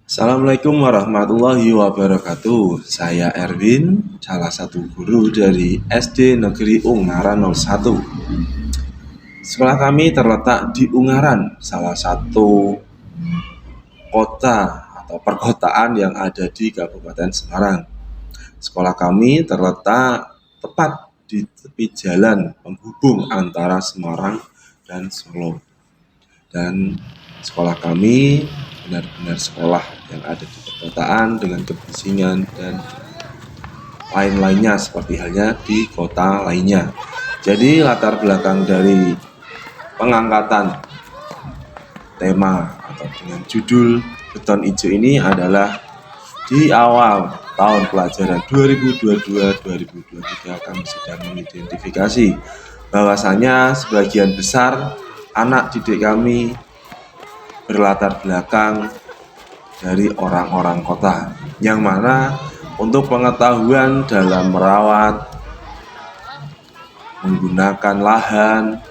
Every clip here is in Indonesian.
Assalamualaikum warahmatullahi wabarakatuh. Saya Erwin, salah satu guru dari SD Negeri Ungaran 01. Sekolah kami terletak di Ungaran, salah satu kota atau perkotaan yang ada di Kabupaten Semarang. Sekolah kami terletak tepat di tepi jalan penghubung antara Semarang dan Solo. Dan sekolah kami benar-benar sekolah yang ada di perkotaan dengan kebersihan dan lain-lainnya seperti halnya di kota lainnya. Jadi latar belakang dari pengangkatan tema atau dengan judul Beton Ijo ini adalah di awal tahun pelajaran 2022-2023 kami sedang mengidentifikasi bahwasanya sebagian besar anak didik kami berlatar belakang dari orang-orang kota, yang mana untuk pengetahuan dalam merawat, menggunakan lahan,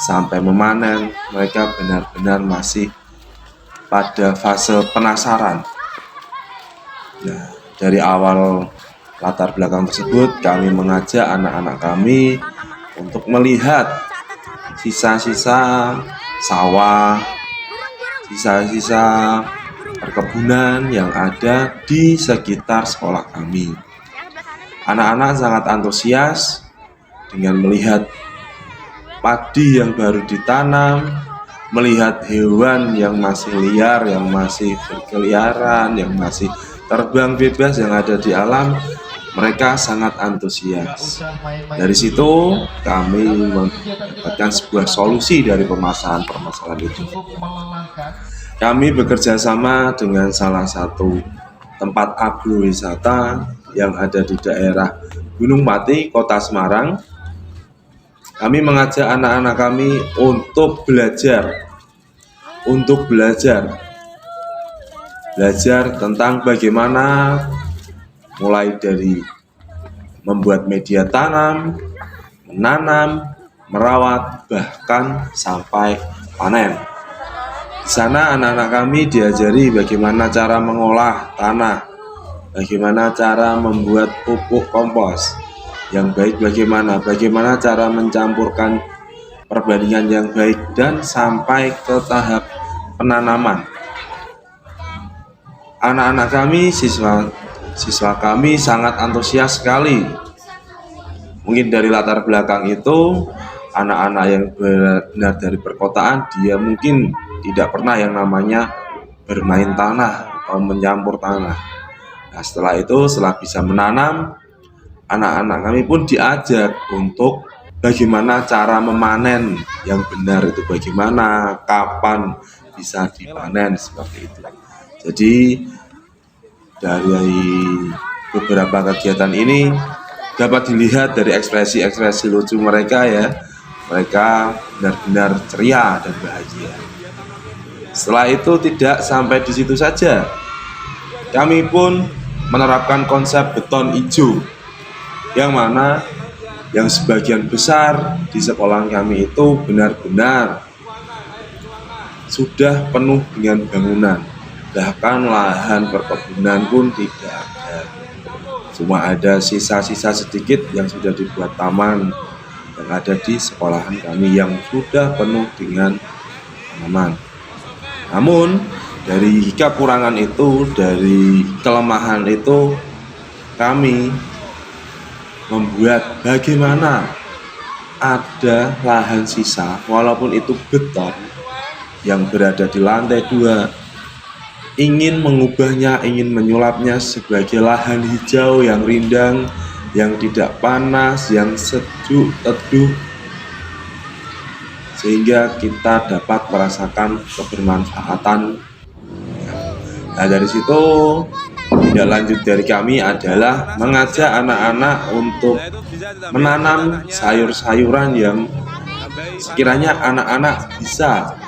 sampai memanen, mereka benar-benar masih pada fase penasaran. Nah, dari awal latar belakang tersebut, kami mengajak anak-anak kami untuk melihat sisa-sisa sawah, sisa-sisa perkebunan yang ada di sekitar sekolah kami. Anak-anak sangat antusias dengan melihat padi yang baru ditanam, melihat hewan yang masih liar, yang masih berkeliaran, yang masih terbang bebas yang ada di alam. Mereka sangat antusias. Dari situ kami mendapatkan sebuah solusi dari permasalahan itu. Kami bekerja sama dengan salah satu tempat agrowisata yang ada di daerah Gunung Pati, Kota Semarang. Kami mengajak anak-anak kami untuk belajar tentang bagaimana mulai dari membuat media tanam, menanam, merawat, bahkan sampai panen. Di sana anak-anak kami diajari bagaimana cara mengolah tanah, bagaimana cara membuat pupuk kompos yang baik, bagaimana cara mencampurkan perbandingan yang baik, dan sampai ke tahap penanaman. Anak-anak kami, siswa kami sangat antusias sekali. Mungkin dari latar belakang itu, anak-anak yang benar dari perkotaan, dia mungkin tidak pernah yang namanya bermain tanah atau mencampur tanah. Nah, setelah bisa menanam, anak-anak kami pun diajak untuk bagaimana cara memanen yang benar itu, bagaimana, kapan bisa dipanen, seperti itu. Jadi dari beberapa kegiatan ini dapat dilihat dari ekspresi lucu mereka ya. Mereka benar-benar ceria dan bahagia. Setelah itu tidak sampai di situ saja. Kami pun menerapkan konsep beton ijo, yang mana yang sebagian besar di sekolah kami itu benar-benar sudah penuh dengan bangunan. Bahkan lahan perkebunan pun tidak ada. Cuma ada sisa-sisa sedikit yang sudah dibuat taman yang ada di sekolahan kami yang sudah penuh dengan tanaman. Namun dari kekurangan itu, dari kelemahan itu, kami membuat bagaimana ada lahan sisa, walaupun itu beton yang berada di lantai 2, ingin mengubahnya, ingin menyulapnya sebagai lahan hijau yang rindang, yang tidak panas, yang sejuk, teduh, sehingga kita dapat merasakan kebermanfaatan. Nah, dari situ tindak lanjut dari kami adalah mengajak anak-anak untuk menanam sayur-sayuran yang sekiranya anak-anak bisa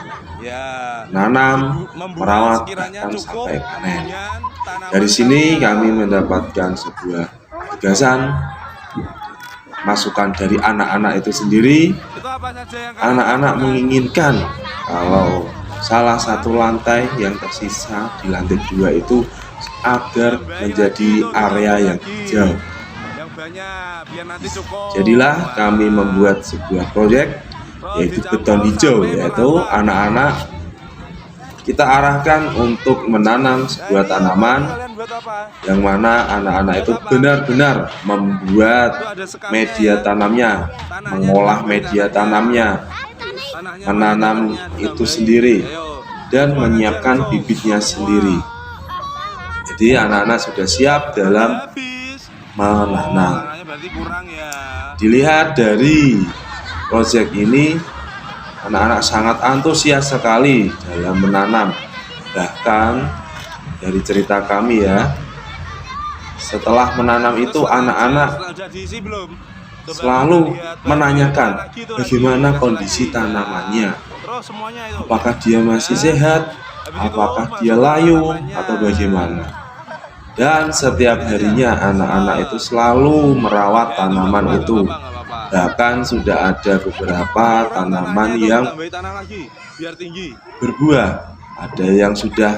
menanam, merawat, bahkan sampai panen. Dari sini kami mendapatkan sebuah gagasan, masukan dari anak-anak itu sendiri. Anak-anak menginginkan kalau salah satu lantai yang tersisa di lantai 2 itu agar menjadi area yang hijau. Jadilah kami membuat sebuah proyek yaitu beton hijau, yaitu anak-anak kita arahkan untuk menanam sebuah tanaman yang mana anak-anak itu benar-benar membuat media tanamnya, mengolah media tanamnya, menanam itu sendiri dan menyiapkan bibitnya sendiri. Jadi anak-anak sudah siap dalam menanam. Dilihat dari proyek ini, anak-anak sangat antusias sekali dalam menanam. Bahkan dari cerita kami ya, setelah menanam itu anak-anak selalu menanyakan bagaimana kondisi tanamannya, apakah dia masih sehat, apakah dia layu atau bagaimana. Dan setiap harinya anak-anak itu selalu merawat tanaman itu. Bahkan sudah ada beberapa tanaman yang berbuah, ada yang sudah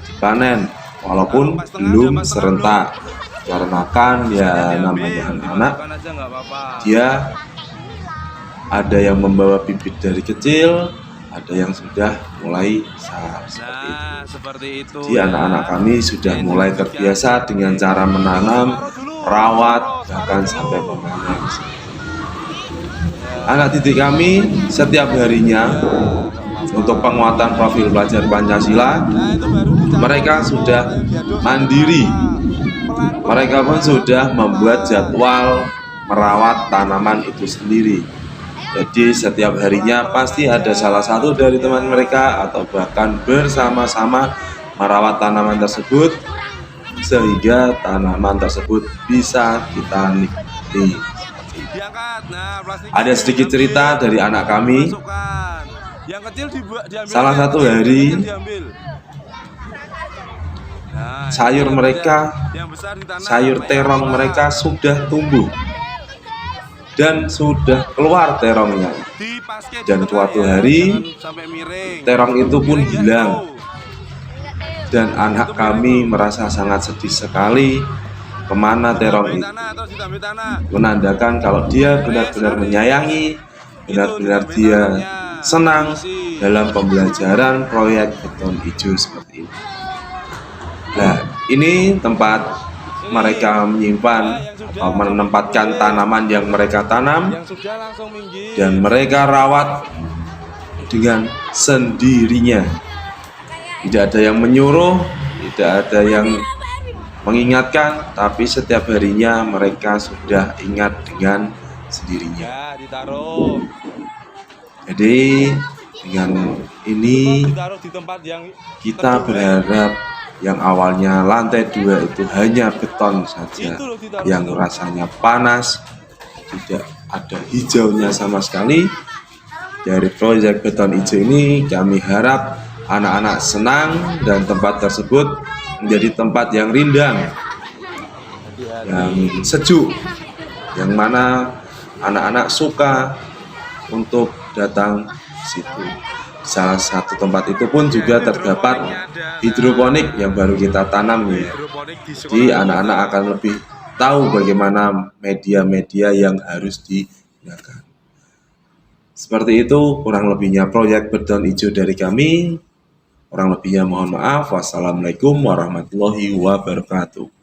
dipanen walaupun belum serentak, karena kan ya namanya anak-anak, dia ada yang membawa bibit dari kecil, ada yang sudah mulai besar seperti itu. Jadi anak-anak kami sudah mulai terbiasa dengan cara menanam, merawat, bahkan sampai memanen. Anak didik kami setiap harinya untuk penguatan profil pelajar Pancasila, mereka sudah mandiri. Mereka pun sudah membuat jadwal merawat tanaman itu sendiri. Jadi setiap harinya pasti ada salah satu dari teman mereka atau bahkan bersama-sama merawat tanaman tersebut sehingga tanaman tersebut bisa kita nikmati. Ada sedikit cerita dari anak kami. Salah satu hari sayur terong mereka sudah tumbuh dan sudah keluar terongnya, dan suatu hari terong itu pun hilang, dan anak kami merasa sangat sedih sekali. Kemana terong itu? Menandakan kalau dia benar-benar menyayangi, benar-benar dia senang dalam pembelajaran proyek beton hijau seperti ini. Nah, ini tempat mereka menyimpan atau menempatkan tanaman yang mereka tanam dan mereka rawat dengan sendirinya. Tidak ada yang menyuruh, tidak ada yang mengingatkan, tapi setiap harinya mereka sudah ingat dengan sendirinya. Jadi dengan ini kita berharap yang awalnya lantai 2 itu hanya beton saja yang rasanya panas, tidak ada hijaunya sama sekali. Dari proyek beton hijau ini kami harap anak-anak senang dan tempat tersebut menjadi tempat yang rindang, yang sejuk, yang mana anak-anak suka untuk datang ke situ. Salah satu tempat itu pun juga terdapat hidroponik yang baru kita tanam ya. Jadi anak-anak akan lebih tahu bagaimana media-media yang harus digunakan. Seperti itu kurang lebihnya proyek beton hijau dari kami. Kurang lebihnya mohon maaf. Wassalamualaikum warahmatullahi wabarakatuh.